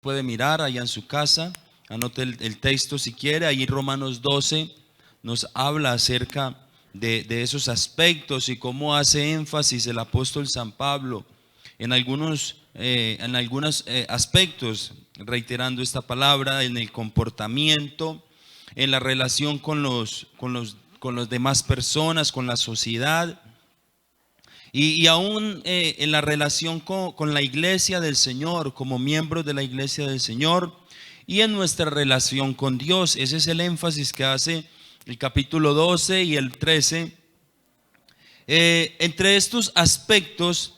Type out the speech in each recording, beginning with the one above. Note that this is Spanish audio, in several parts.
puede mirar allá en su casa, anote el texto si quiere. Ahí Romanos 12 nos habla acerca de esos aspectos y cómo hace énfasis el apóstol San Pablo en algunos aspectos, reiterando esta palabra, en el comportamiento, en la relación con los demás personas, con la sociedad. Y aún en la relación con la iglesia del Señor, como miembros de la iglesia del Señor, y en nuestra relación con Dios. Ese es el énfasis que hace el capítulo 12 y el 13. Entre estos aspectos,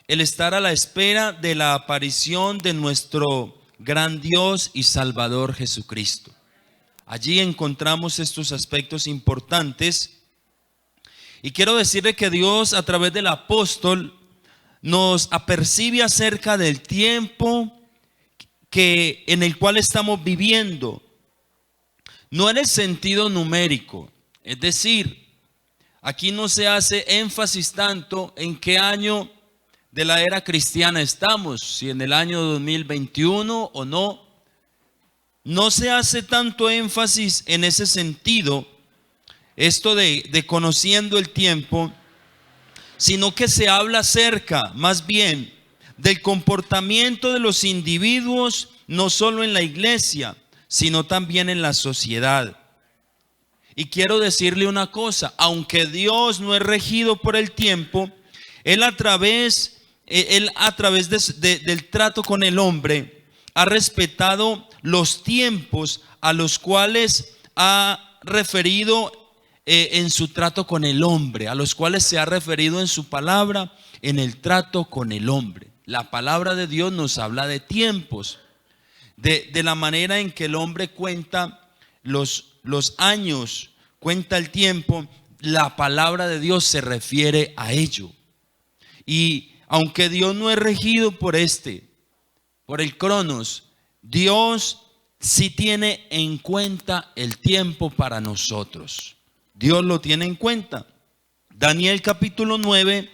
el estar a la espera de la aparición de nuestro gran Dios y Salvador Jesucristo. Allí encontramos estos aspectos importantes. Y quiero decirle que Dios, a través del apóstol, nos apercibe acerca del tiempo en el cual estamos viviendo, no en el sentido numérico. Es decir, aquí no se hace énfasis tanto en qué año de la era cristiana estamos, si en el año 2021 o no. No se hace tanto énfasis en ese sentido, esto de conociendo el tiempo, sino que se habla acerca más bien del comportamiento de los individuos, no solo en la iglesia, sino también en la sociedad. Y quiero decirle una cosa: aunque Dios no es regido por el tiempo, Él a través del trato con el hombre ha respetado los tiempos a los cuales ha referido en su trato con el hombre, a los cuales se ha referido en su palabra, en el trato con el hombre. La palabra de Dios nos habla de tiempos, de la manera en que el hombre cuenta los años, cuenta el tiempo. La palabra de Dios se refiere a ello. Y aunque Dios no es regido por el Cronos, Dios sí tiene en cuenta el tiempo para nosotros. Dios lo tiene en cuenta. Daniel capítulo 9,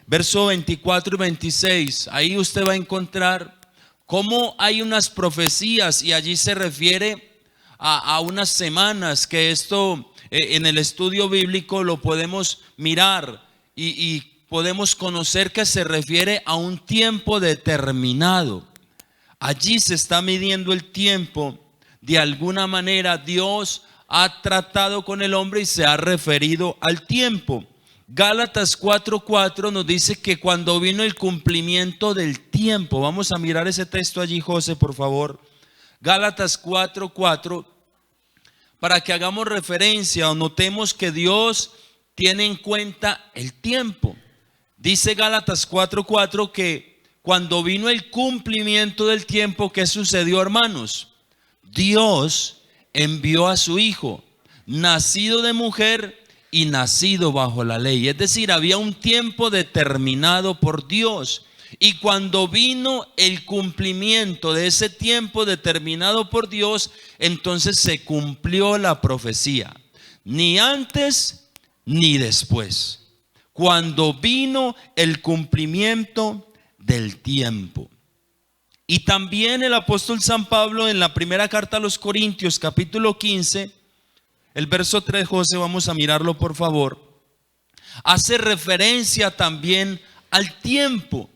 verso 24 y 26. Ahí usted va a encontrar cómo hay unas profecías, y allí se refiere a unas semanas, que esto en el estudio bíblico lo podemos mirar y podemos conocer que se refiere a un tiempo determinado. Allí se está midiendo el tiempo. De alguna manera Dios ha tratado con el hombre y se ha referido al tiempo. Gálatas 4:4 nos dice que cuando vino el cumplimiento del tiempo, vamos a mirar ese texto allí, José, por favor. Gálatas 4:4, para que hagamos referencia o notemos que Dios tiene en cuenta el tiempo. Dice Gálatas 4:4 que cuando vino el cumplimiento del tiempo, ¿qué sucedió, hermanos? Dios envió a su Hijo, nacido de mujer y nacido bajo la ley. Es decir, había un tiempo determinado por Dios. Y cuando vino el cumplimiento de ese tiempo determinado por Dios, entonces se cumplió la profecía. Ni antes ni después. Cuando vino el cumplimiento del tiempo. Y también el apóstol San Pablo, en la primera carta a los Corintios, capítulo 15, el verso 3, José, vamos a mirarlo por favor, hace referencia también al tiempo,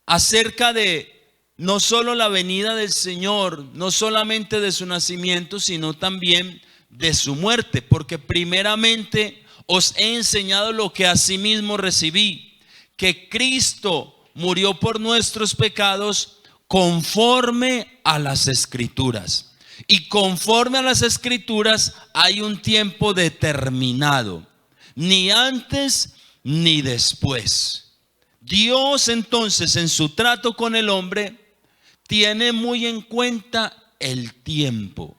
acerca de no solo la venida del Señor, no solamente de su nacimiento, sino también de su muerte, porque primeramente os he enseñado lo que asimismo recibí, que Cristo murió por nuestros pecados conforme a las Escrituras. Y conforme a las Escrituras hay un tiempo determinado, ni antes ni después. Dios entonces, en su trato con el hombre, tiene muy en cuenta el tiempo.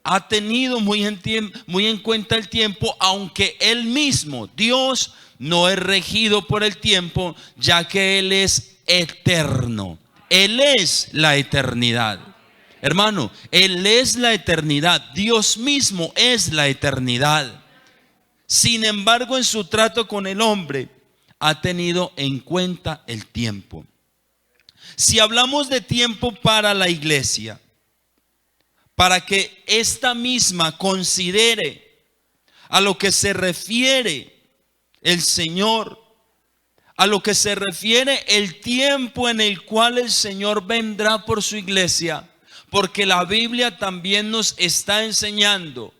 Ha tenido muy en cuenta el tiempo, aunque Él mismo, Dios, no es regido por el tiempo, ya que Él es eterno. Él es la eternidad. Hermano, Él es la eternidad. Dios mismo es la eternidad. Sin embargo, en su trato con el hombre, ha tenido en cuenta el tiempo. Si hablamos de tiempo para la iglesia, para que esta misma considere a lo que se refiere el Señor, a lo que se refiere el tiempo en el cual el Señor vendrá por su iglesia, porque la Biblia también nos está enseñando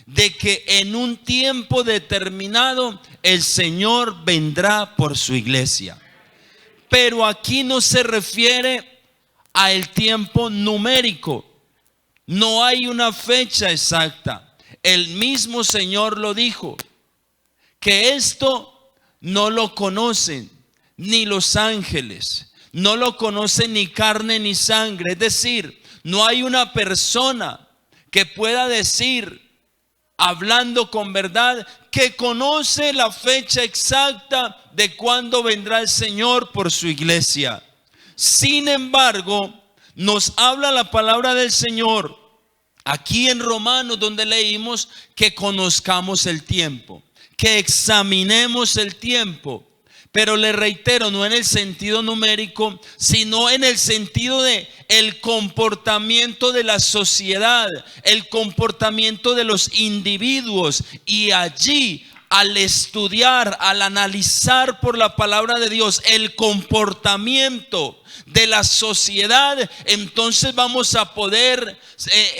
de que en un tiempo determinado el Señor vendrá por su iglesia. Pero aquí no se refiere al tiempo numérico. No hay una fecha exacta. El mismo Señor lo dijo, que esto no lo conocen ni los ángeles, no lo conocen ni carne ni sangre. Es decir, no hay una persona que pueda decir, hablando con verdad, que conoce la fecha exacta de cuándo vendrá el Señor por su iglesia. Sin embargo, nos habla la palabra del Señor aquí en Romanos, donde leímos que conozcamos el tiempo, que examinemos el tiempo. Pero le reitero, no en el sentido numérico, sino en el sentido de el comportamiento de la sociedad, el comportamiento de los individuos. Y allí, al estudiar, al analizar por la palabra de Dios el comportamiento de la sociedad, entonces vamos a poder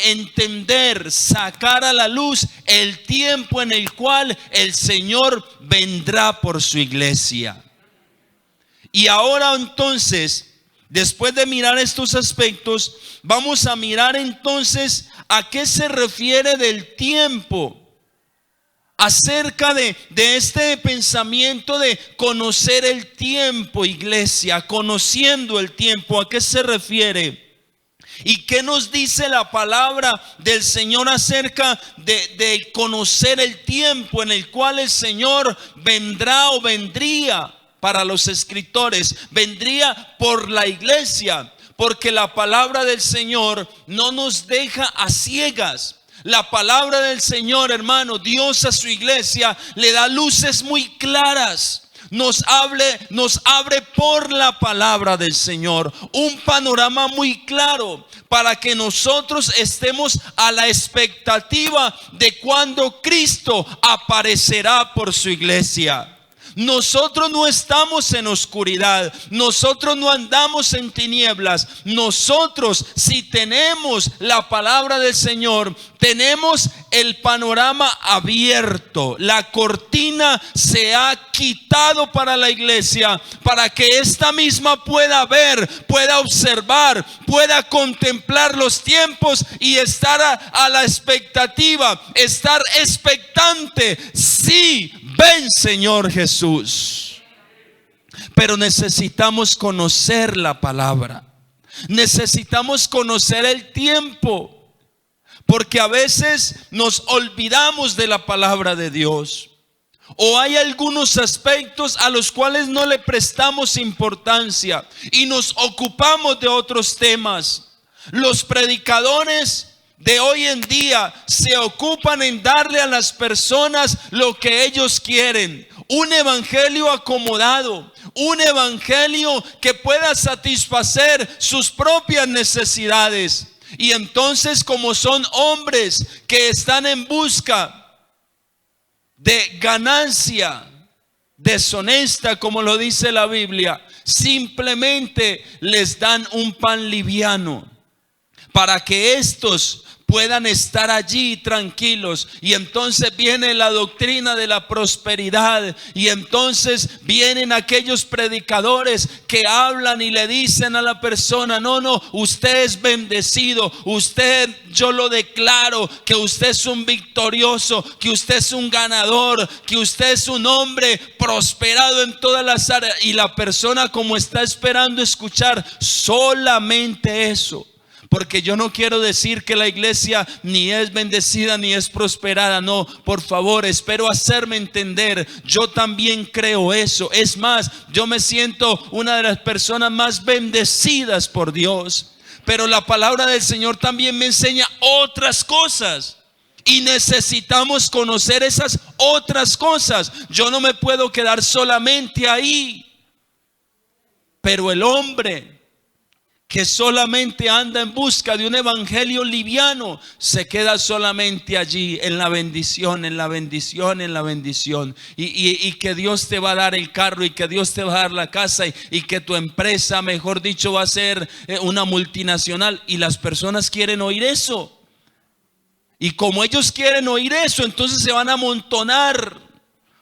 entender, sacar a la luz el tiempo en el cual el Señor vendrá por su iglesia. Y ahora entonces, después de mirar estos aspectos, vamos a mirar entonces a qué se refiere del tiempo. Acerca de este pensamiento de conocer el tiempo, iglesia, conociendo el tiempo, ¿a qué se refiere? ¿Y qué nos dice la palabra del Señor acerca de conocer el tiempo en el cual el Señor vendrá o vendría para los escritores? Vendría por la iglesia, porque la palabra del Señor no nos deja a ciegas. La palabra del Señor, hermano, Dios a su iglesia le da luces muy claras. Nos abre por la palabra del Señor un panorama muy claro para que nosotros estemos a la expectativa de cuando Cristo aparecerá por su iglesia. Nosotros no estamos en oscuridad, nosotros no andamos en tinieblas. Nosotros, si tenemos la palabra del Señor, tenemos el panorama abierto. La cortina se ha quitado para la iglesia, para que esta misma pueda ver, pueda observar, pueda contemplar los tiempos y estar a la expectativa, estar expectante. Sí, ven Señor Jesús. Pero necesitamos conocer la palabra. Necesitamos conocer el tiempo. Porque a veces nos olvidamos de la palabra de Dios. O hay algunos aspectos a los cuales no le prestamos importancia y nos ocupamos de otros temas. Los predicadores de hoy en día se ocupan en darle a las personas lo que ellos quieren. Un evangelio acomodado, un evangelio que pueda satisfacer sus propias necesidades. Y entonces, como son hombres que están en busca de ganancia deshonesta, como lo dice la Biblia, simplemente les dan un pan liviano para que estos puedan estar allí tranquilos. Y entonces viene la doctrina de la prosperidad, y entonces vienen aquellos predicadores que hablan y le dicen a la persona: no, usted es bendecido, usted, yo lo declaro, que usted es un victorioso, que usted es un ganador, que usted es un hombre prosperado en todas las áreas. Y la persona, como está esperando escuchar solamente eso. Porque yo no quiero decir que la iglesia ni es bendecida ni es prosperada. No, por favor, espero hacerme entender. Yo también creo eso. Es más, yo me siento una de las personas más bendecidas por Dios. Pero la palabra del Señor también me enseña otras cosas. Y necesitamos conocer esas otras cosas. Yo no me puedo quedar solamente ahí. Pero el hombre que solamente anda en busca de un evangelio liviano, se queda solamente allí en la bendición, en la bendición, en la bendición. Y que Dios te va a dar el carro, y que Dios te va a dar la casa, y que tu empresa, mejor dicho, va a ser una multinacional. Y las personas quieren oír eso. Y como ellos quieren oír eso, entonces se van a amontonar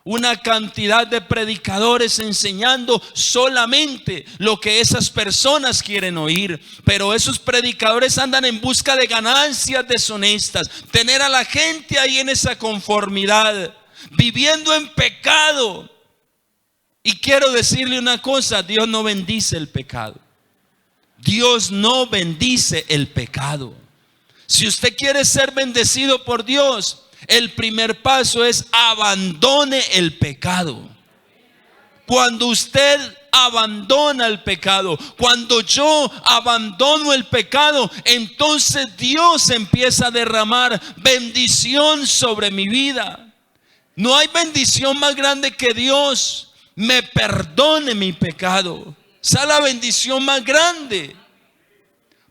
una cantidad de predicadores enseñando solamente lo que esas personas quieren oír. Pero esos predicadores andan en busca de ganancias deshonestas, tener a la gente ahí en esa conformidad, viviendo en pecado. Y quiero decirle una cosa: Dios no bendice el pecado. Dios no bendice el pecado. Si usted quiere ser bendecido por Dios, el primer paso es abandone el pecado. Cuando usted abandona el pecado, cuando yo abandono el pecado, entonces Dios empieza a derramar bendición sobre mi vida. No hay bendición más grande que Dios me perdone mi pecado. Esa es la bendición más grande.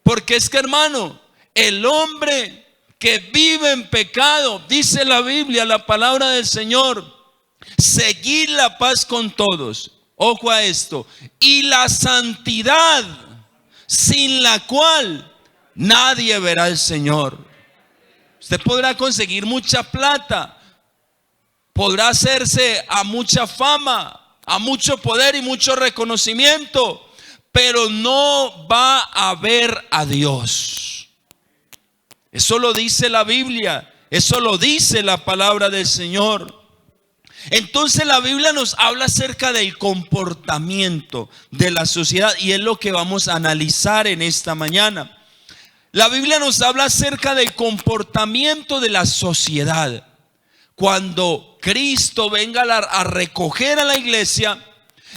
Porque es que, hermano, el hombre que vive en pecado, dice la Biblia, la palabra del Señor, seguid la paz con todos. Ojo a esto: y la santidad, sin la cual nadie verá al Señor. Usted podrá conseguir mucha plata, podrá hacerse a mucha fama, a mucho poder y mucho reconocimiento, pero no va a ver a Dios. Eso lo dice la Biblia, eso lo dice la palabra del Señor. Entonces la Biblia nos habla acerca del comportamiento de la sociedad, y es lo que vamos a analizar en esta mañana. La Biblia nos habla acerca del comportamiento de la sociedad. Cuando Cristo venga a recoger a la iglesia,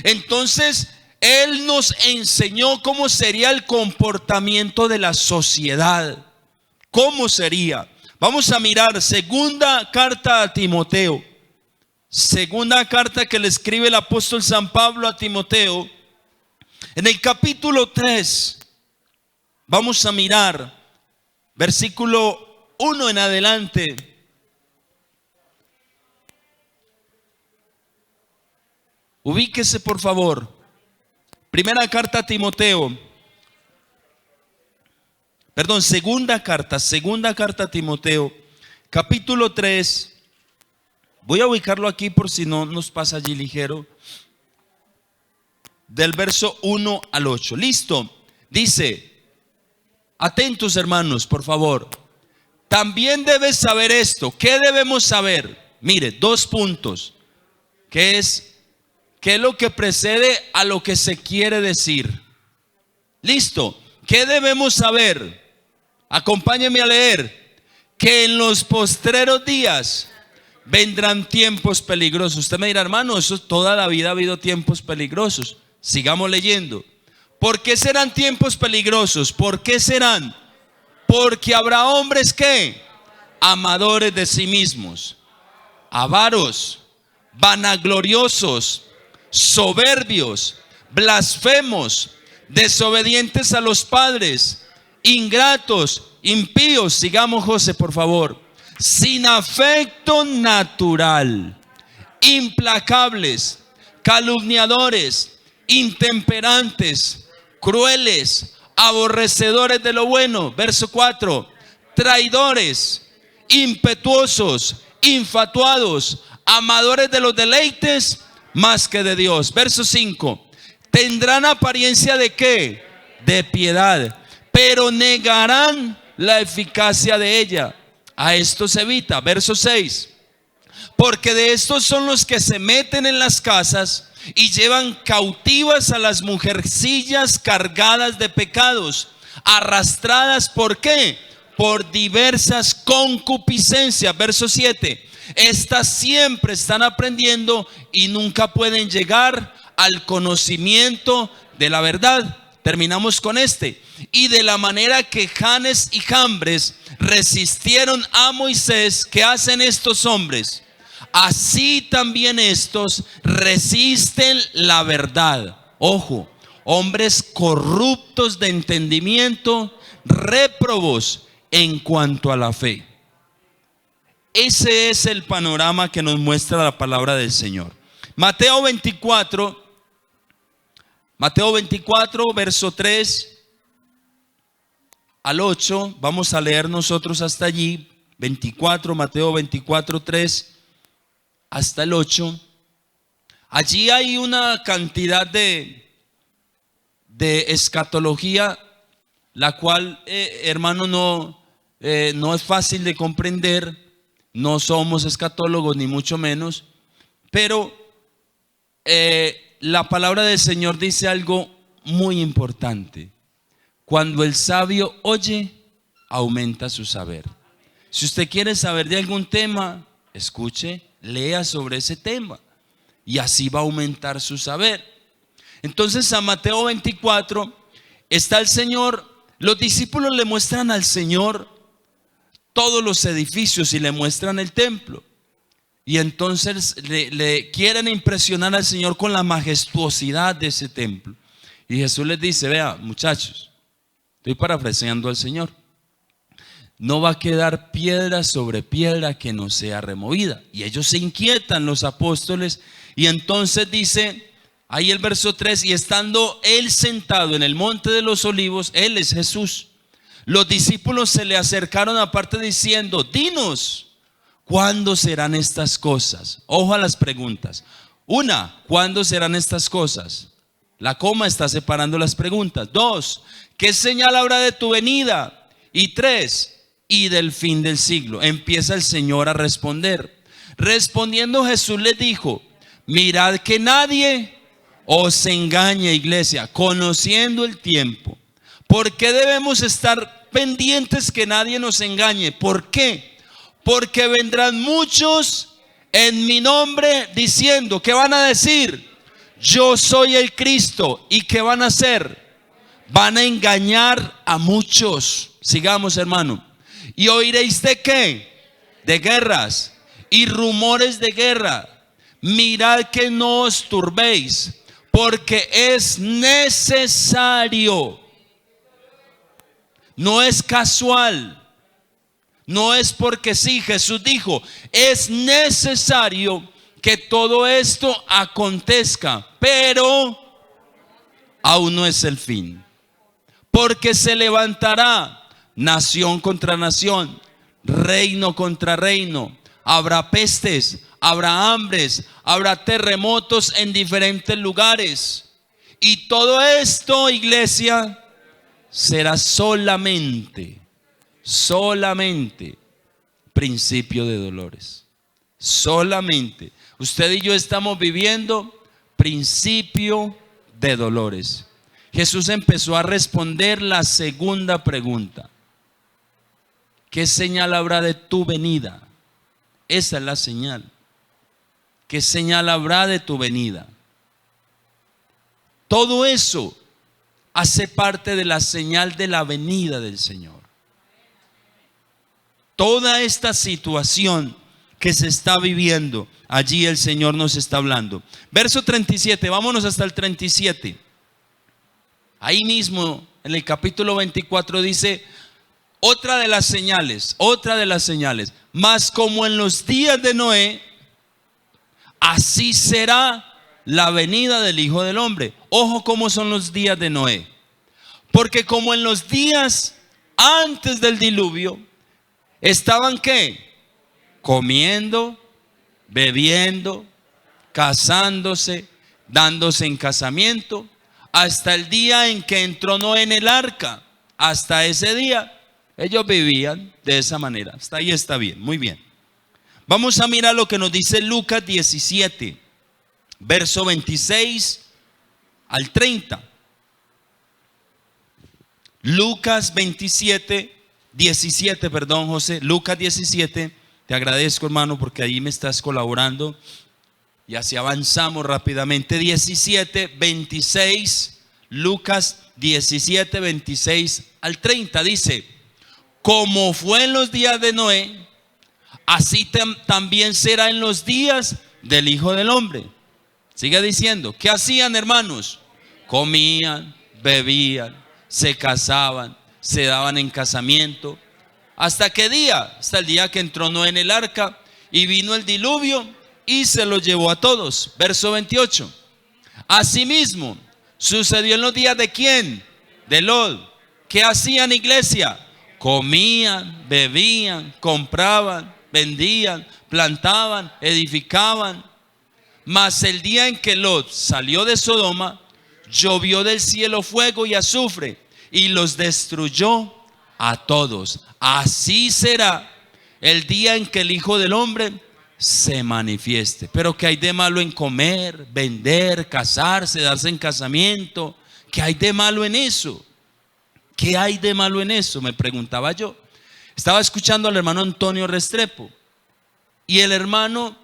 entonces Él nos enseñó cómo sería el comportamiento de la sociedad. ¿Cómo sería? Vamos a mirar segunda carta a Timoteo. Segunda carta que le escribe el apóstol San Pablo a Timoteo. En el capítulo 3 vamos a mirar versículo 1 en adelante. Ubíquese, por favor. Primera carta a Timoteo. Perdón, segunda carta a Timoteo, capítulo 3. Voy a ubicarlo aquí por si no nos pasa allí ligero. Del verso 1 al 8. Listo. Dice: atentos, hermanos, por favor. También debes saber esto. ¿Qué debemos saber? Mire, 2 puntos. ¿Qué es lo que precede a lo que se quiere decir? Listo. ¿Qué debemos saber? Acompáñeme a leer. Que en los postreros días vendrán tiempos peligrosos. Usted me dirá: hermano, eso toda la vida ha habido tiempos peligrosos. Sigamos leyendo. ¿Por qué serán tiempos peligrosos? ¿Por qué serán? Porque habrá hombres que, amadores de sí mismos, avaros, vanagloriosos, soberbios, blasfemos, desobedientes a los padres, ingratos, impíos. Sigamos, José, por favor. Sin afecto natural, implacables, calumniadores, intemperantes, crueles, aborrecedores de lo bueno. Verso 4. Traidores, impetuosos, infatuados, amadores de los deleites más que de Dios. Verso 5. Tendrán apariencia de ¿qué? De piedad, pero negarán la eficacia de ella. A estos evita. Verso 6. Porque de estos son los que se meten en las casas y llevan cautivas a las mujercillas cargadas de pecados, arrastradas ¿por qué? Por diversas concupiscencias. Verso 7. Estas siempre están aprendiendo y nunca pueden llegar al conocimiento de la verdad. Terminamos con este. Y de la manera que Janes y Jambres resistieron a Moisés, ¿qué hacen estos hombres? Así también estos resisten la verdad. Ojo, hombres corruptos de entendimiento, réprobos en cuanto a la fe. Ese es el panorama que nos muestra la palabra del Señor. Mateo 24, verso 3 al 8, vamos a leer nosotros hasta allí. Mateo 24, 3 hasta el 8. Allí hay una cantidad de escatología, la cual, hermano, no es fácil de comprender. No somos escatólogos ni mucho menos, pero la palabra del Señor dice algo muy importante. Cuando el sabio oye, aumenta su saber. Si usted quiere saber de algún tema, escuche, lea sobre ese tema y así va a aumentar su saber. Entonces, a Mateo 24 está el Señor. Los discípulos le muestran al Señor todos los edificios y le muestran el templo. Y entonces le quieren impresionar al Señor con la majestuosidad de ese templo. Y Jesús les dice: vea, muchachos, estoy parafraseando al Señor, no va a quedar piedra sobre piedra que no sea removida. Y ellos se inquietan, los apóstoles. Y entonces dice ahí el verso 3: y estando él sentado en el monte de los olivos, él es Jesús, los discípulos se le acercaron aparte diciendo: dinos, ¿cuándo serán estas cosas? Ojo a las preguntas. Una, ¿cuándo serán estas cosas? La coma está separando las preguntas. 2, ¿qué señal habrá de tu venida? Y 3, y del fin del siglo. Empieza el Señor a responder. Respondiendo Jesús les dijo: mirad que nadie os engañe, iglesia, conociendo el tiempo. ¿Por qué debemos estar pendientes que nadie nos engañe? ¿Por qué? Porque vendrán muchos en mi nombre diciendo, ¿qué van a decir? Yo soy el Cristo. ¿Y qué van a hacer? Van a engañar a muchos. Sigamos, hermano. ¿Y oiréis de qué? De guerras y rumores de guerra. Mirad que no os turbéis, porque es necesario. No es casual. No es porque sí. Jesús dijo: es necesario que todo esto acontezca, pero aún no es el fin. Porque se levantará nación contra nación, reino contra reino. Habrá pestes, habrá hambres, habrá terremotos en diferentes lugares. Y todo esto, iglesia, será solamente principio de dolores. Solamente. Usted y yo estamos viviendo principio de dolores. Jesús empezó a responder la segunda pregunta: ¿qué señal habrá de tu venida? Esa es la señal. ¿Qué señal habrá de tu venida? Todo eso hace parte de la señal de la venida del Señor. Toda esta situación que se está viviendo, allí el Señor nos está hablando. Verso 37, vámonos hasta el 37. Ahí mismo en el capítulo 24 dice: otra de las señales, mas como en los días de Noé, así será la venida del Hijo del Hombre. Ojo cómo son los días de Noé. Porque como en los días antes del diluvio, estaban ¿qué? Comiendo, bebiendo, casándose, dándose en casamiento, hasta el día en que entró Noé en el arca. Hasta ese día ellos vivían de esa manera. Hasta ahí está bien, muy bien. Vamos a mirar lo que nos dice Lucas 17, verso 26 al 30. Lucas 17, perdón, José. Lucas 17, te agradezco, hermano, porque ahí me estás colaborando. Y así avanzamos rápidamente. 17, 26, Lucas 17, 26 al 30 dice: como fue en los días de Noé, así también será en los días del Hijo del Hombre. Sigue diciendo, ¿qué hacían, hermanos? Comían, bebían, se casaban, se daban en casamiento. ¿Hasta qué día? Hasta el día que entró Noé en el arca y vino el diluvio y se los llevó a todos. Verso 28. Asimismo, sucedió en los días de ¿quién? De Lot. ¿Qué hacían, iglesia? Comían, bebían, compraban, vendían, plantaban, edificaban. Mas el día en que Lot salió de Sodoma, llovió del cielo fuego y azufre y los destruyó a todos. Así será el día en que el Hijo del Hombre se manifieste. Pero ¿qué hay de malo en comer, vender, casarse, darse en casamiento? ¿Qué hay de malo en eso? ¿Qué hay de malo en eso? Me preguntaba yo. Estaba escuchando al hermano Antonio Restrepo y el hermano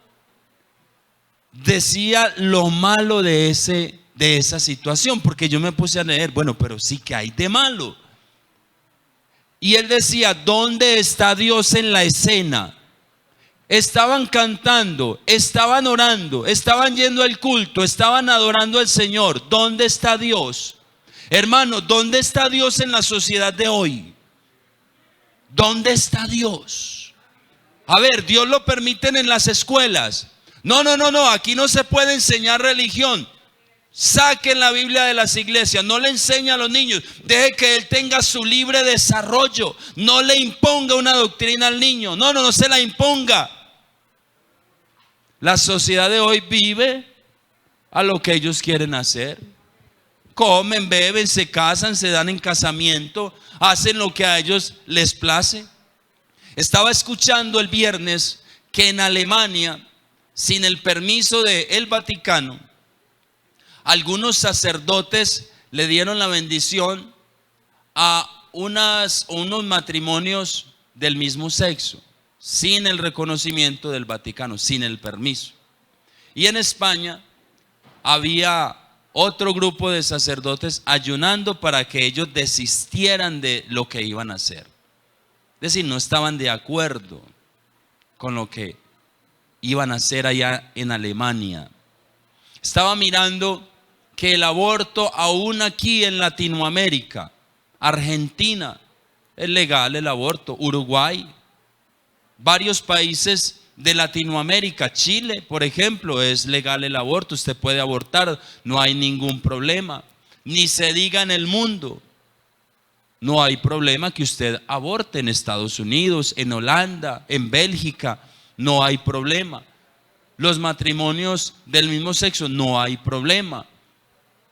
decía lo malo de esa situación, porque yo me puse a leer, bueno, pero sí que hay de malo. Y él decía, ¿dónde está Dios en la escena? Estaban cantando, estaban orando, estaban yendo al culto, estaban adorando al Señor. ¿Dónde está Dios? Hermano, ¿dónde está Dios en la sociedad de hoy? ¿Dónde está Dios? A ver, Dios lo permiten en las escuelas. No, aquí no se puede enseñar religión. Saquen la Biblia de las iglesias, no le enseñe a los niños, deje que él tenga su libre desarrollo, no le imponga una doctrina al niño, no se la imponga. La sociedad de hoy vive a lo que ellos quieren hacer. Comen, beben, se casan, se dan en casamiento, hacen lo que a ellos les place. Estaba escuchando el viernes que en Alemania, sin el permiso del Vaticano, algunos sacerdotes le dieron la bendición a unos matrimonios del mismo sexo, sin el reconocimiento del Vaticano, sin el permiso. Y en España había otro grupo de sacerdotes ayunando para que ellos desistieran de lo que iban a hacer. Es decir, no estaban de acuerdo con lo que iban a hacer allá en Alemania. Estaba mirando que el aborto aún aquí en Latinoamérica, Argentina, es legal el aborto, Uruguay, varios países de Latinoamérica, Chile, por ejemplo, es legal el aborto, usted puede abortar, no hay ningún problema. Ni se diga en el mundo, no hay problema que usted aborte en Estados Unidos, en Holanda, en Bélgica, no hay problema. Los matrimonios del mismo sexo, no hay problema.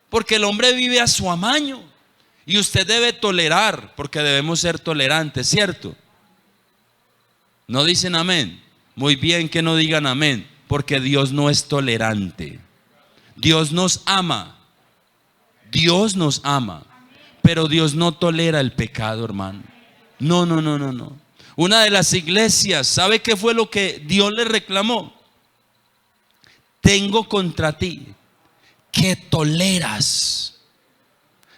Porque el hombre vive a su amaño y usted debe tolerar, porque debemos ser tolerantes, ¿cierto? ¿No dicen amén? Muy bien que no digan amén, porque Dios no es tolerante. Dios nos ama. Dios nos ama, pero Dios no tolera el pecado, hermano. No. Una de las iglesias, ¿sabe qué fue lo que Dios le reclamó? Tengo contra ti que toleras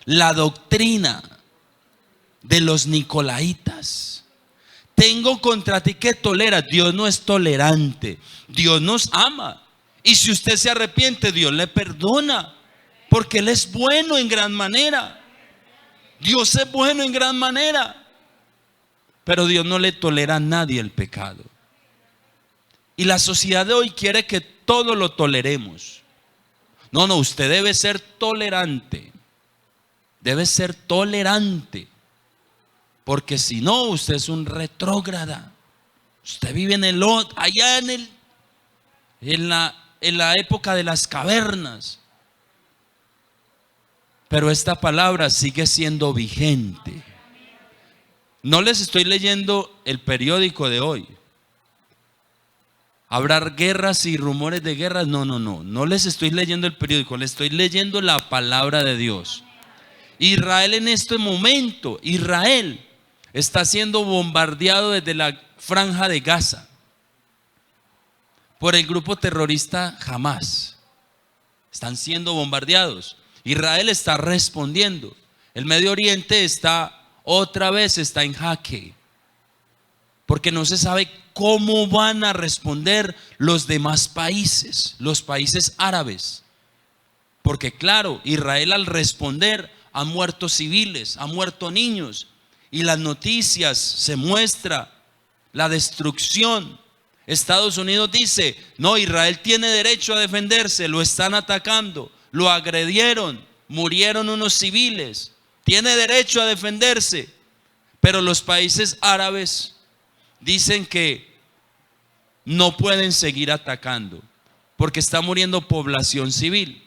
la doctrina de los nicolaitas. Tengo contra ti que toleras. Dios no es tolerante, Dios nos ama. Y si usted se arrepiente, Dios le perdona, porque Él es bueno en gran manera. Dios es bueno en gran manera, pero Dios no le tolera a nadie el pecado. Y la sociedad de hoy quiere que todo lo toleremos. No, usted debe ser tolerante. Debe ser tolerante. Porque si no, usted es un retrógrada. Usted vive allá en la época de las cavernas. Pero esta palabra sigue siendo vigente. No les estoy leyendo el periódico de hoy. ¿Habrá guerras y rumores de guerras? No les estoy leyendo el periódico, les estoy leyendo la palabra de Dios. Israel en este momento, Israel está siendo bombardeado desde la franja de Gaza por el grupo terrorista Hamas. Están siendo bombardeados. Israel está respondiendo. El Medio Oriente otra vez está en jaque, porque no se sabe cómo van a responder los demás países, los países árabes. Porque claro, Israel al responder ha muerto civiles, ha muerto niños, y las noticias se muestra la destrucción. Estados Unidos dice, no, Israel tiene derecho a defenderse, lo están atacando, lo agredieron, murieron unos civiles, tiene derecho a defenderse. Pero los países árabes dicen que no pueden seguir atacando porque está muriendo población civil.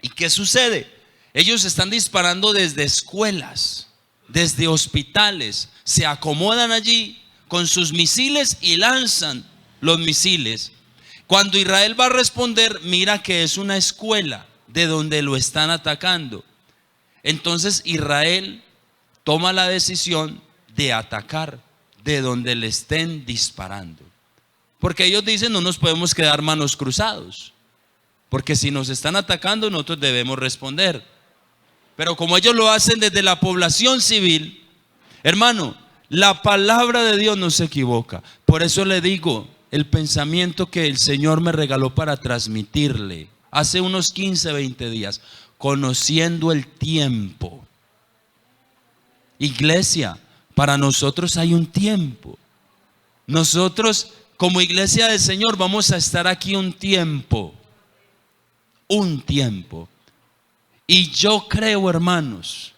¿Y qué sucede? Ellos están disparando desde escuelas, desde hospitales, se acomodan allí con sus misiles y lanzan los misiles. Cuando Israel va a responder, mira que es una escuela de donde lo están atacando. Entonces Israel toma la decisión de atacar de donde le estén disparando. Porque ellos dicen, no nos podemos quedar manos cruzados, porque si nos están atacando nosotros debemos responder. Pero como ellos lo hacen desde la población civil, hermano, la palabra de Dios no se equivoca. Por eso le digo, el pensamiento que el Señor me regaló para transmitirle hace unos 15, 20 días, conociendo el tiempo. Iglesia, para nosotros hay un tiempo. Nosotros como iglesia del Señor vamos a estar aquí un tiempo. Un tiempo. Y yo creo, hermanos,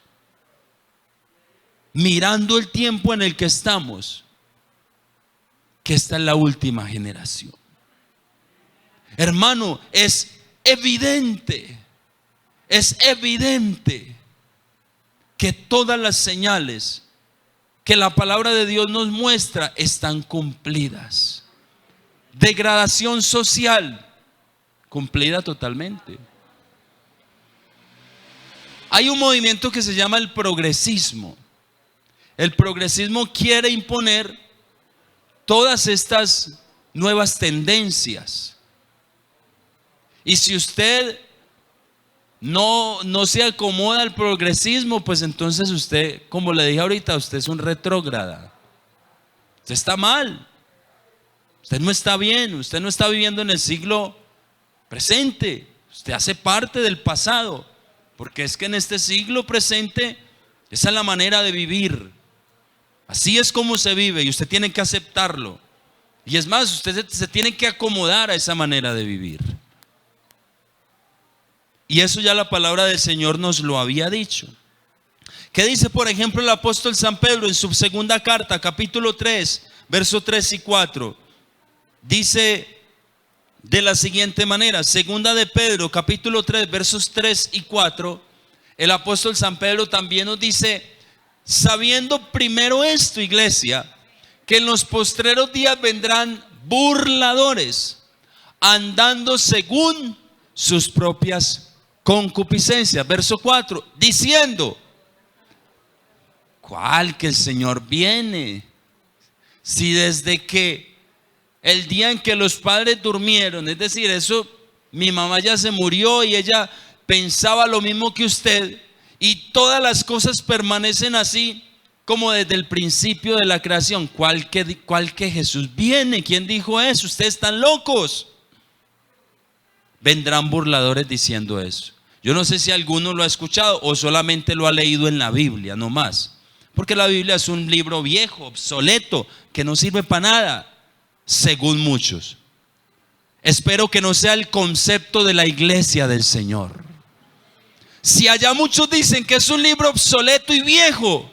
mirando el tiempo en el que estamos, que esta es la última generación. Hermano, es evidente que todas las señales que la palabra de Dios nos muestra están cumplidas. Degradación social, cumplida totalmente. Hay un movimiento que se llama el progresismo. El progresismo quiere imponer todas estas nuevas tendencias. Y si usted no se acomoda al progresismo, pues entonces usted, como le dije ahorita, usted es un retrógrada. Usted está mal. Usted no está bien. Usted no está viviendo en el siglo presente. Usted hace parte del pasado. Porque es que en este siglo presente, esa es la manera de vivir. Así es como se vive y usted tiene que aceptarlo. Y es más, usted se tiene que acomodar a esa manera de vivir. Y eso ya la palabra del Señor nos lo había dicho. ¿Qué dice, por ejemplo, el apóstol San Pedro en su segunda carta, capítulo 3, versos 3 y 4? Dice de la siguiente manera, segunda de Pedro, capítulo 3, versos 3 y 4, el apóstol San Pedro también nos dice, sabiendo primero esto, iglesia, que en los postreros días vendrán burladores, andando según sus propias concupiscencias. Verso 4, diciendo, ¿cuál que el Señor viene? Si desde que el día en que los padres durmieron, es decir, eso, mi mamá ya se murió y ella pensaba lo mismo que usted, y todas las cosas permanecen así como desde el principio de la creación. ¿Cuál que Jesús viene? ¿Quién dijo eso? Ustedes están locos. Vendrán burladores diciendo eso. Yo no sé si alguno lo ha escuchado o solamente lo ha leído en la Biblia, no más. Porque la Biblia es un libro viejo, obsoleto, que no sirve para nada. Según muchos. Espero que no sea el concepto de la iglesia del Señor. Si allá muchos dicen que es un libro obsoleto y viejo,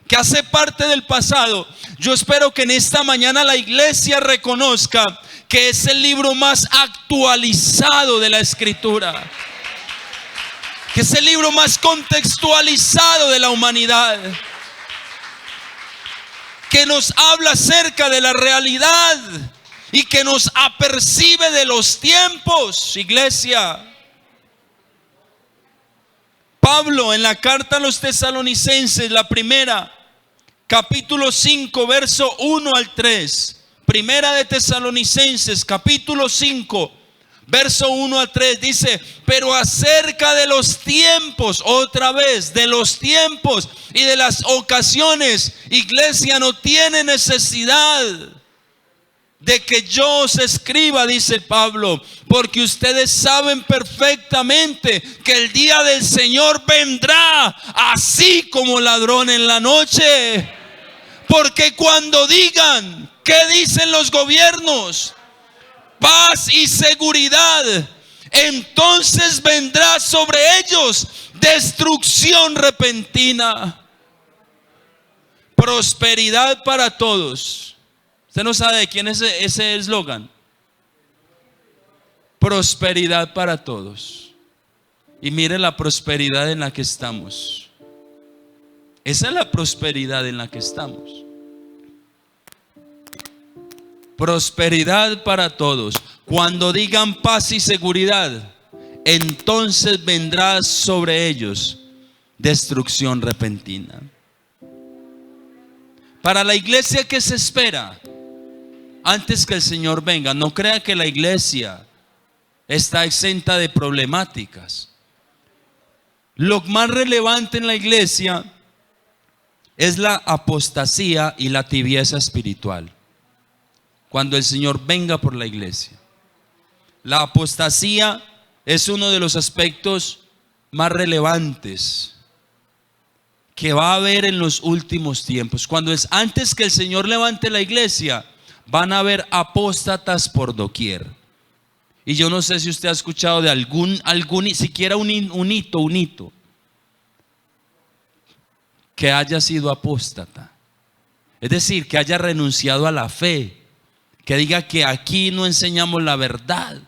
que hace parte del pasado, yo espero que en esta mañana la iglesia reconozca que es el libro más actualizado de la Escritura, que es el libro más contextualizado de la humanidad, que nos habla acerca de la realidad y que nos apercibe de los tiempos, iglesia. Pablo en la carta a los tesalonicenses, la primera, capítulo 5, verso 1 al 3. Primera de Tesalonicenses, capítulo 5, verso 1 al 3, dice, pero acerca de los tiempos, otra vez, de los tiempos y de las ocasiones, iglesia, no tiene necesidad de que yo os escriba, dice Pablo, porque ustedes saben perfectamente que el día del Señor vendrá así como ladrón en la noche. Porque cuando digan, ¿qué dicen los gobiernos? Paz y seguridad, entonces vendrá sobre ellos destrucción repentina. Prosperidad para todos. Usted no sabe de quién es ese eslogan. Prosperidad para todos. Y mire la prosperidad en la que estamos. Esa es la prosperidad en la que estamos. Prosperidad para todos. Cuando digan paz y seguridad, entonces vendrá sobre ellos destrucción repentina. Para la iglesia que se espera antes que el Señor venga, no crea que la iglesia está exenta de problemáticas. Lo más relevante en la iglesia es la apostasía y la tibieza espiritual. Cuando el Señor venga por la iglesia, la apostasía es uno de los aspectos más relevantes que va a haber en los últimos tiempos. Cuando es antes que el Señor levante la iglesia, van a haber apóstatas por doquier. Y yo no sé si usted ha escuchado de algún siquiera un hito que haya sido apóstata. Es decir, que haya renunciado a la fe, que diga que aquí no enseñamos la verdad,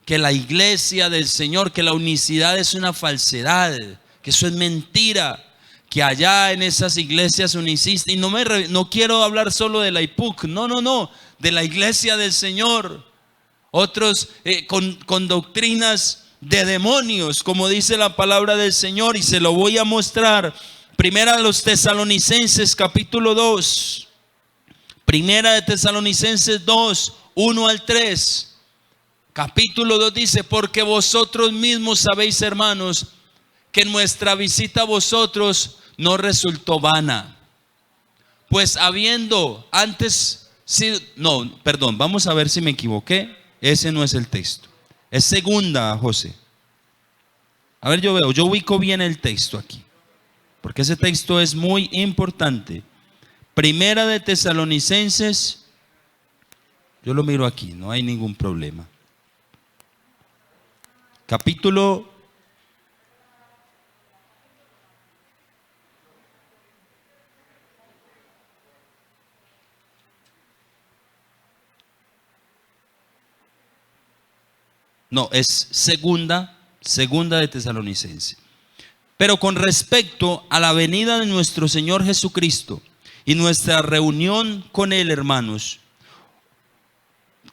que la iglesia del Señor, que la unicidad es una falsedad, que eso es mentira, que allá en esas iglesias unicistas, y no quiero hablar solo de la IPUC, no, de la iglesia del Señor, otros con doctrinas de demonios, como dice la palabra del Señor, y se lo voy a mostrar. Primera de los Tesalonicenses capítulo 2, Primera de Tesalonicenses 2, 1 al 3, capítulo 2 dice: porque vosotros mismos sabéis, hermanos, que nuestra visita a vosotros no resultó vana, pues habiendo antes sido, vamos a ver si me equivoqué, ese no es el texto, es segunda, José. A ver, yo ubico bien el texto aquí, porque ese texto es muy importante. Primera de Tesalonicenses, yo lo miro aquí, no hay ningún problema. Capítulo es segunda de Tesalonicenses. Pero con respecto a la venida de nuestro Señor Jesucristo y nuestra reunión con Él, hermanos,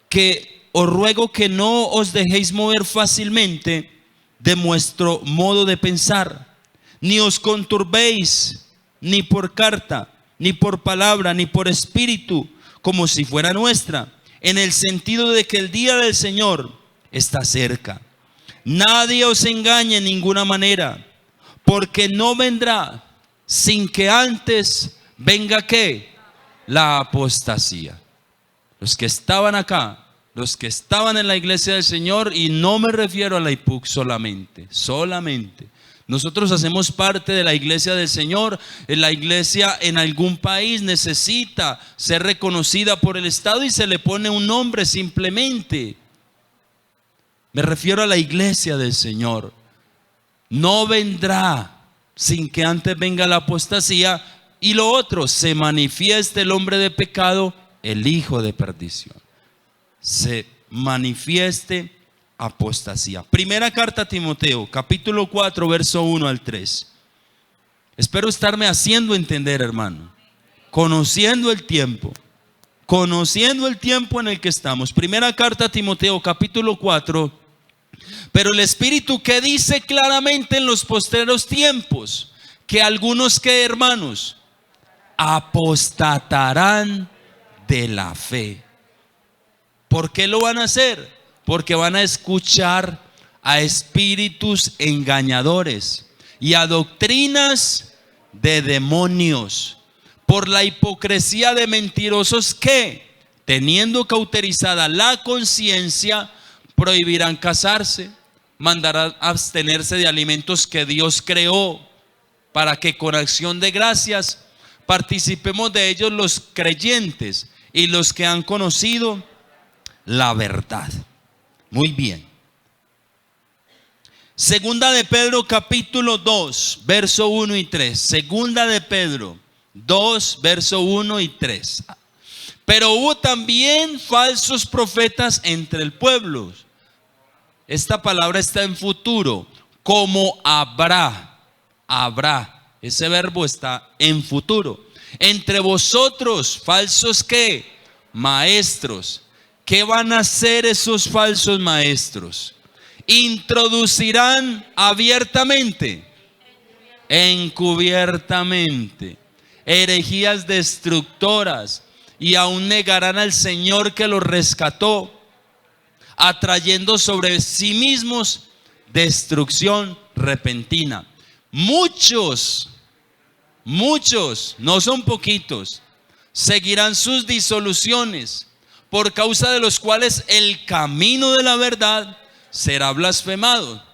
que os ruego que no os dejéis mover fácilmente de vuestro modo de pensar, ni os conturbéis, ni por carta, ni por palabra, ni por espíritu, como si fuera nuestra, en el sentido de que el día del Señor está cerca. Nadie os engañe en ninguna manera, porque no vendrá sin que antes venga ¿qué? La apostasía. Los que estaban acá, los que estaban en la iglesia del Señor, y no me refiero a la IPUC solamente. Nosotros hacemos parte de la iglesia del Señor. La iglesia en algún país necesita ser reconocida por el Estado y se le pone un nombre simplemente. Me refiero a la iglesia del Señor. No vendrá sin que antes venga la apostasía, y lo otro, se manifieste el hombre de pecado, el hijo de perdición. Se manifieste apostasía. Primera carta a Timoteo, capítulo 4, verso 1 al 3. Espero estarme haciendo entender, hermano. Conociendo el tiempo en el que estamos. Primera carta a Timoteo, capítulo 4. Pero el Espíritu que dice claramente en los postreros tiempos que algunos que, hermanos, apostatarán de la fe. ¿Por qué lo van a hacer? Porque van a escuchar a espíritus engañadores y a doctrinas de demonios, por la hipocresía de mentirosos que teniendo cauterizada la conciencia, prohibirán casarse, mandarán abstenerse de alimentos que Dios creó, para que con acción de gracias participemos de ellos los creyentes y los que han conocido la verdad. Muy bien. Segunda de Pedro capítulo 2, verso 1 y 3. Segunda de Pedro 2, verso 1 y 3. Pero hubo también falsos profetas entre el pueblo. Esta palabra está en futuro, como habrá. Ese verbo está en futuro. Entre vosotros, falsos ¿qué? Maestros. ¿Qué van a hacer esos falsos maestros? Introducirán abiertamente, encubiertamente, herejías destructoras, y aún negarán al Señor que los rescató, atrayendo sobre sí mismos destrucción repentina. Muchos, no son poquitos, seguirán sus disoluciones, por causa de los cuales el camino de la verdad será blasfemado,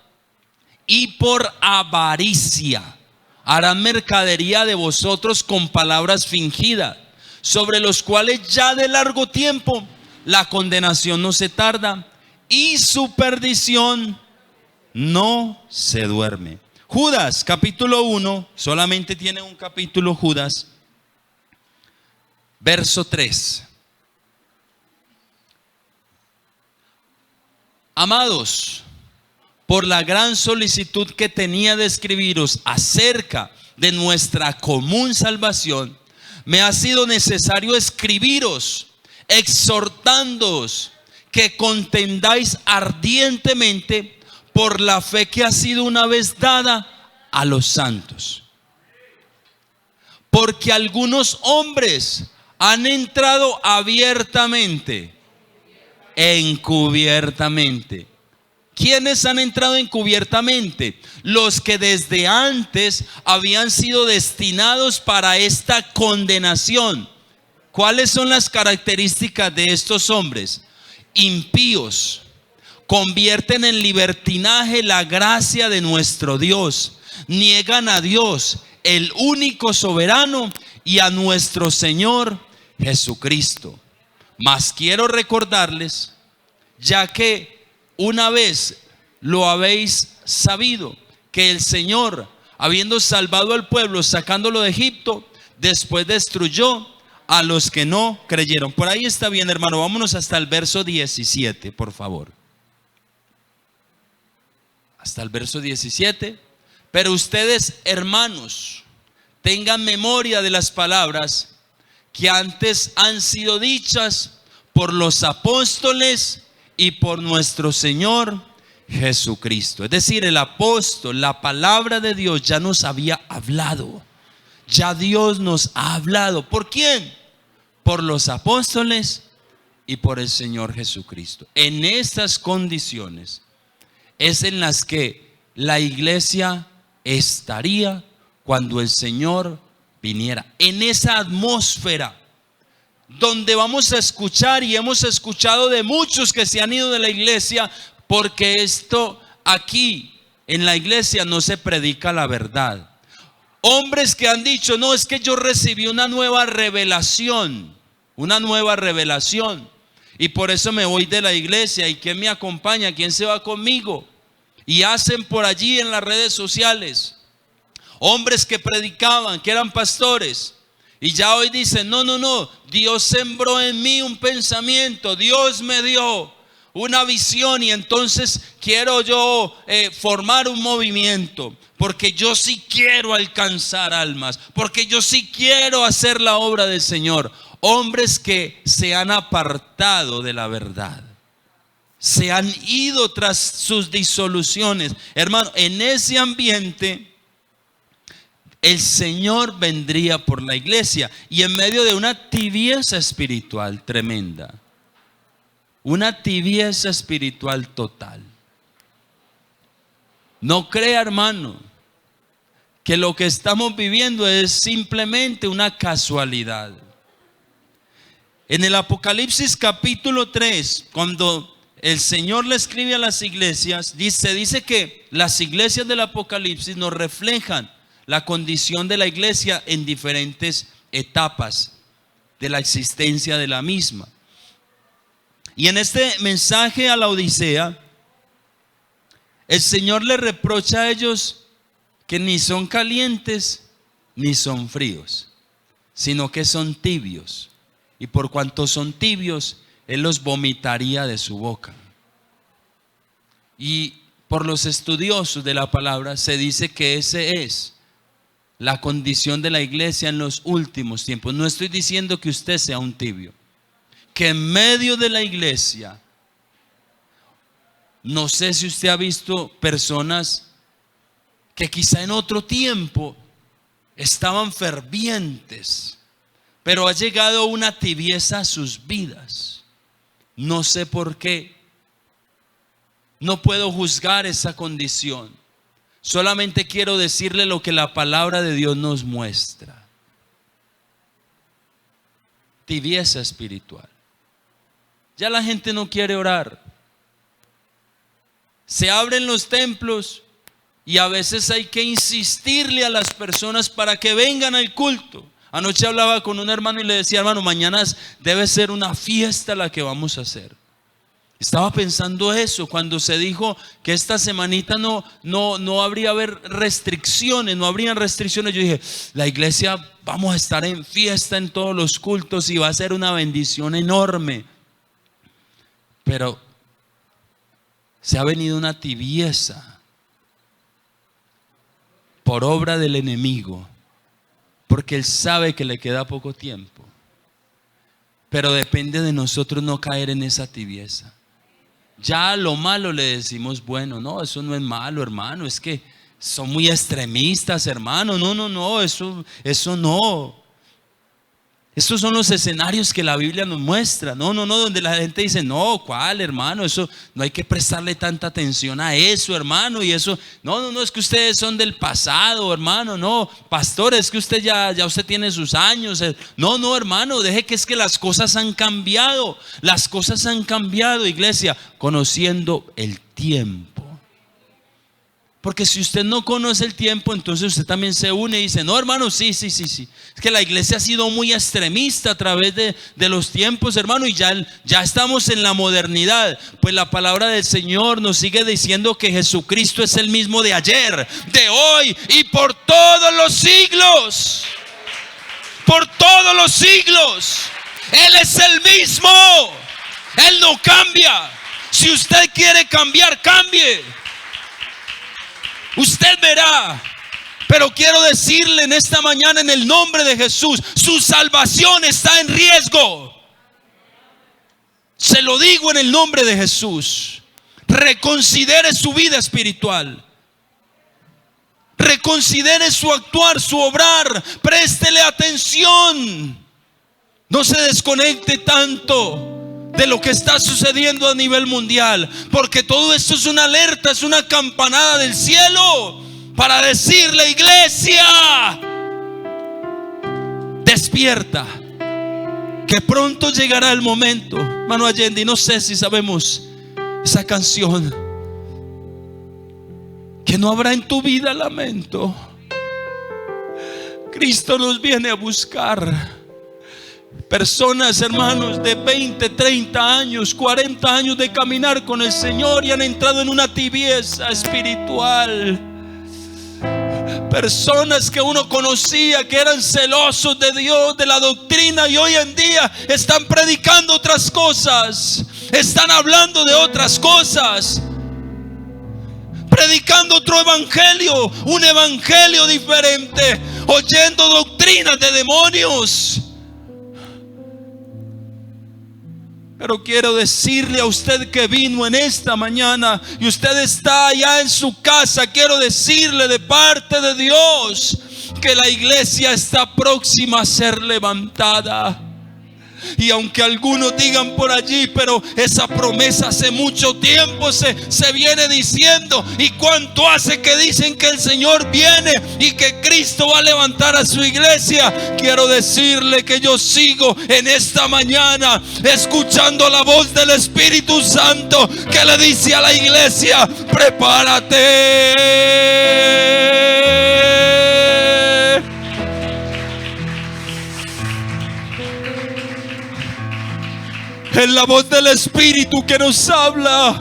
y por avaricia harán mercadería de vosotros con palabras fingidas, sobre los cuales ya de largo tiempo la condenación no se tarda y su perdición no se duerme. Judas capítulo 1, solamente tiene un capítulo Judas, verso 3. Amados, por la gran solicitud que tenía de escribiros acerca de nuestra común salvación, me ha sido necesario escribiros, exhortándoos que contendáis ardientemente por la fe que ha sido una vez dada a los santos. Porque algunos hombres han entrado abiertamente, encubiertamente. ¿Quiénes han entrado encubiertamente? Los que desde antes habían sido destinados para esta condenación. ¿Cuáles son las características de estos hombres? Impíos. Convierten en libertinaje la gracia de nuestro Dios. Niegan a Dios, el único soberano, y a nuestro Señor Jesucristo. Mas quiero recordarles, ya que una vez lo habéis sabido, que el Señor, habiendo salvado al pueblo, sacándolo de Egipto, después destruyó a los que no creyeron. Por ahí está bien, hermano. Vámonos hasta el verso 17, por favor. Hasta el verso 17. Pero ustedes, hermanos, tengan memoria de las palabras que antes han sido dichas por los apóstoles y por nuestro Señor Jesucristo. Es decir, el apóstol, la palabra de Dios ya nos había hablado. Ya Dios nos ha hablado. ¿Por quién? Por los apóstoles y por el Señor Jesucristo. En estas condiciones es en las que la iglesia estaría cuando el Señor viniera. En esa atmósfera donde vamos a escuchar, y hemos escuchado de muchos que se han ido de la iglesia, porque esto aquí en la iglesia no se predica la verdad. Hombres que han dicho: no, es que yo recibí una nueva revelación, y por eso me voy de la iglesia. ¿Y quién me acompaña? ¿Quién se va conmigo? Y hacen por allí en las redes sociales. Hombres que predicaban, que eran pastores, y ya hoy dicen: no, Dios sembró en mí un pensamiento, Dios me dio una visión, y entonces quiero yo formar un movimiento, porque yo sí quiero alcanzar almas, porque yo sí quiero hacer la obra del Señor. Hombres que se han apartado de la verdad, se han ido tras sus disoluciones. Hermano, en ese ambiente el Señor vendría por la iglesia, y en medio de una tibieza espiritual tremenda, una tibieza espiritual total. No crea, hermano, que lo que estamos viviendo es simplemente una casualidad. En el Apocalipsis capítulo 3, cuando el Señor le escribe a las iglesias, dice que las iglesias del Apocalipsis nos reflejan la condición de la iglesia en diferentes etapas de la existencia de la misma. Y en este mensaje a la Odisea, el Señor le reprocha a ellos que ni son calientes ni son fríos, sino que son tibios. Y por cuanto son tibios, Él los vomitaría de su boca. Y por los estudiosos de la palabra se dice que ese es la condición de la iglesia en los últimos tiempos. No estoy diciendo que usted sea un tibio, que en medio de la iglesia, no sé si usted ha visto personas que quizá en otro tiempo estaban fervientes, pero ha llegado una tibieza a sus vidas. No sé por qué. No puedo juzgar esa condición. Solamente quiero decirle lo que la palabra de Dios nos muestra. Tibieza espiritual. Ya la gente no quiere orar. Se abren los templos y a veces hay que insistirle a las personas para que vengan al culto. Anoche hablaba con un hermano y le decía: hermano, mañana debe ser una fiesta la que vamos a hacer. Estaba pensando eso cuando se dijo que esta semanita no habría haber restricciones, no habrían restricciones. Yo dije: la iglesia vamos a estar en fiesta en todos los cultos y va a ser una bendición enorme. Pero se ha venido una tibieza por obra del enemigo, porque él sabe que le queda poco tiempo. Pero depende de nosotros no caer en esa tibieza. Ya a lo malo le decimos: bueno, no, eso no es malo, hermano, es que son muy extremistas, hermano. No, eso no. Estos son los escenarios que la Biblia nos muestra. No, donde la gente dice: no, ¿cuál, hermano? Eso no hay que prestarle tanta atención a eso, hermano. Y eso, no, es que ustedes son del pasado, hermano. No, pastor, es que usted ya usted tiene sus años. No, hermano, deje que es que las cosas han cambiado. Las cosas han cambiado, iglesia, conociendo el tiempo. Porque si usted no conoce el tiempo, entonces usted también se une y dice: no, hermano, sí. Es que la iglesia ha sido muy extremista a través de los tiempos, hermano, y ya estamos en la modernidad. Pues la palabra del Señor nos sigue diciendo que Jesucristo es el mismo de ayer, de hoy y por todos los siglos. Por todos los siglos. Él es el mismo. Él no cambia. Si usted quiere cambiar, cambie. Usted verá. Pero quiero decirle en esta mañana, en el nombre de Jesús, su salvación está en riesgo. Se lo digo en el nombre de Jesús. Reconsidere su vida espiritual. Reconsidere su actuar, su obrar. Préstele atención. No se desconecte tanto de lo que está sucediendo a nivel mundial, porque todo esto es una alerta, es una campanada del cielo para decirle: iglesia, despierta, que pronto llegará el momento. Hermano Allende, no sé si sabemos esa canción, que no habrá en tu vida lamento. Cristo nos viene a buscar. Personas, hermanos, de 20, 30 años, 40 años de caminar con el Señor y han entrado en una tibieza espiritual. Personas que uno conocía, que eran celosos de Dios, de la doctrina, y hoy en día están predicando otras cosas, están hablando de otras cosas, predicando otro evangelio, un evangelio diferente, oyendo doctrinas de demonios. Pero quiero decirle a usted que vino en esta mañana y usted está allá en su casa, quiero decirle de parte de Dios que la iglesia está próxima a ser levantada. Y aunque algunos digan por allí, pero esa promesa hace mucho tiempo se viene diciendo. ¿Y cuánto hace que dicen que el Señor viene y que Cristo va a levantar a su iglesia? Quiero decirle que yo sigo en esta mañana escuchando la voz del Espíritu Santo que le dice a la iglesia: prepárate. Es la voz del Espíritu que nos habla.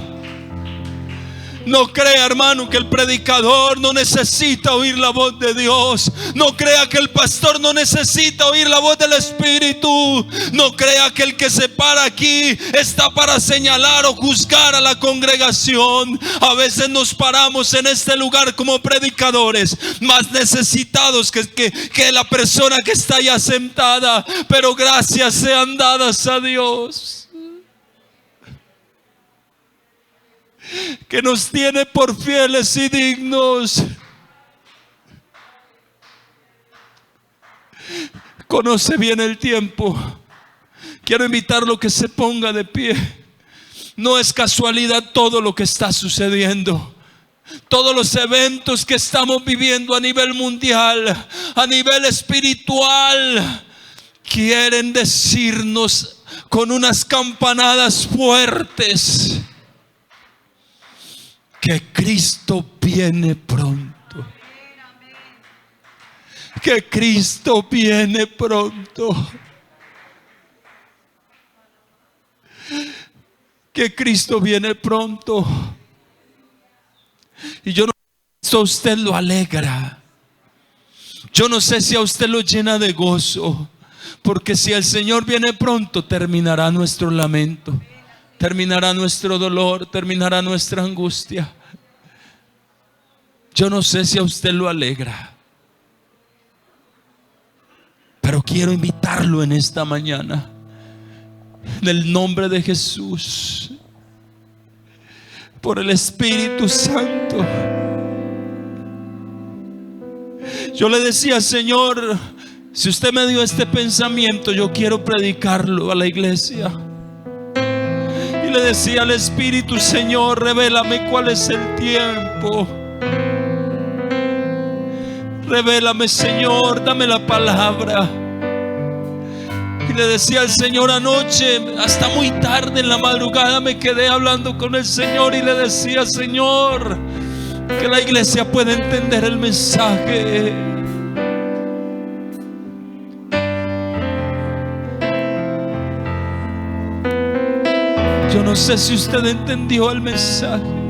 No crea, hermano, que el predicador no necesita oír la voz de Dios. No crea que el pastor no necesita oír la voz del Espíritu. No crea que el que se para aquí está para señalar o juzgar a la congregación. A veces nos paramos en este lugar como predicadores, más necesitados que la persona que está allá sentada. Pero gracias sean dadas a Dios, que nos tiene por fieles y dignos. Conoce bien el tiempo. Quiero invitarlo a que se ponga de pie. No es casualidad todo lo que está sucediendo. Todos los eventos que estamos viviendo a nivel mundial, a nivel espiritual, quieren decirnos con unas campanadas fuertes que Cristo viene pronto. Que Cristo viene pronto. Que Cristo viene pronto. Y yo no sé si a usted lo alegra. Yo no sé si a usted lo llena de gozo. Porque si el Señor viene pronto, terminará nuestro lamento. Terminará nuestro dolor, terminará nuestra angustia. Yo no sé si a usted lo alegra, pero quiero invitarlo en esta mañana, en el nombre de Jesús, por el Espíritu Santo. Yo le decía: Señor, si usted me dio este pensamiento, yo quiero predicarlo a la iglesia. Le decía al Espíritu: Señor, revélame cuál es el tiempo. Revélame, Señor, dame la palabra. Y le decía al Señor anoche, hasta muy tarde en la madrugada me quedé hablando con el Señor y le decía: Señor, que la iglesia pueda entender el mensaje. Yo no sé si usted entendió el mensaje.